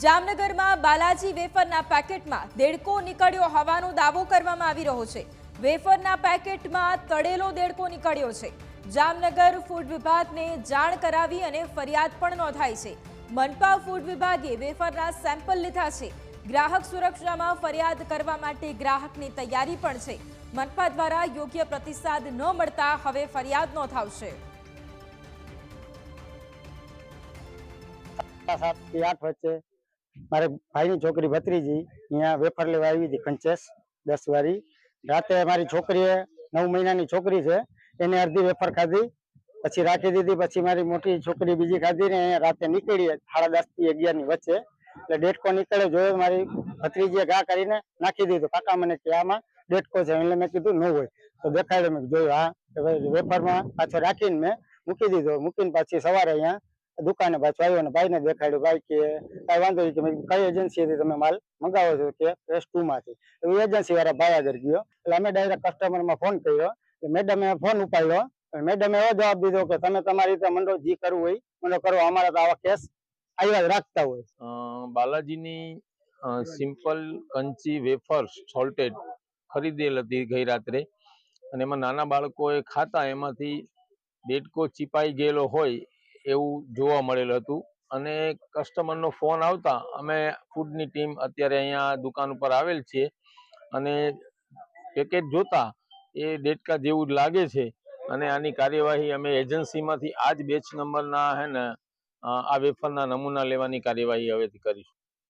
જામનગરમાં બાલાજી વેફરના પેકેટમાં દેડકો નીકળ્યો હોવાનો દાવો કરવામાં આવી રહ્યો છે। વેફરના પેકેટમાં તળેલો દેડકો નીકળ્યો છે। જામનગર ફૂડ વિભાગને જાણ કરાવી અને ફરિયાદ પણ નોંધાઈ છે। મનપા ફૂડ વિભાગે વેફરના સેમ્પલ લીધા છે। ગ્રાહક સુરક્ષામાં ફરિયાદ કરવા માટે ગ્રાહકની તૈયારી પણ છે। મનપા દ્વારા યોગ્ય પ્રતિસાદ ન મળતા હવે ફરિયાદ નોંધાવશે। 7 થી 8 વચ્ચે મારે ભાઈની છોકરી ભત્રીજી અહીંયા વેફર લેવા આવી હતી કંચેસ 10 વાળી। રાતે મારી છોકરીએ 9 મહિનાની છોકરી છે એને અડધી વેફર ખાધી પછી રાખી દીધી। પછી મારી મોટી છોકરી બીજી ખાધી ને રાતે નીકળી 10:30 થી 11 ની વચ્ચે એટલે ડેટકો નીકળે જોયો મારી ભત્રીજીએ ઘા કરીને નાખી દીધો। કાકા મને કે આમાં ડેટકો છે એટલે મેં કીધું ન હોય તો દેખાડ્યો। મેં જોયું હા વેફરમાં પાછો રાખીને મેં મૂકી દીધો। મૂકીને પાછી સવારે અહીંયા दुकाने पाछो आव्यो ने भाई ने देखाड्यो। भाई के कई वांधो नहीं कि कई एजेंसी थी तमे माल मंगावो छो के S2 मांथी तो एजेंसी वाळा भाई आगर गयो એટલે અમે ડાયરેક્ટ કસ્ટમર માં ફોન કર્યો। મેડમે ફોન ઉપાડ્યો। મેડમે એવો જવાબ દીધો કે તમે તમારી રીતે મંડો જી કરવું હોય મંડો કરો, અમારા તો આવા કેસ આવ્યા જ રાખતા હોય। બાલાજીની સિમ્પલ કંચી વેફર્સ સોલ્ટેડ ખરીદેલ હતી ગઈ રાત્રે અને એમાં નાના બાળકોએ ખાતા એમાંથી દેડકો ચીપાઈ ગયેલો હોય એવું જોવા મળેલ હતું અને કસ્ટમરનો ફોન આવતા અમે ફૂડની ટીમ અત્યારે અહીંયા દુકાન ઉપર આવેલ છે અને પેકેટ જોતા એ દેડકા જેવું લાગે છે અને આની કાર્યવાહી અમે એજન્સીમાંથી આ જ બેચ નંબરના હે ને આ વેફરના નમૂના લેવાની કાર્યવાહી હવેથી કરીશું।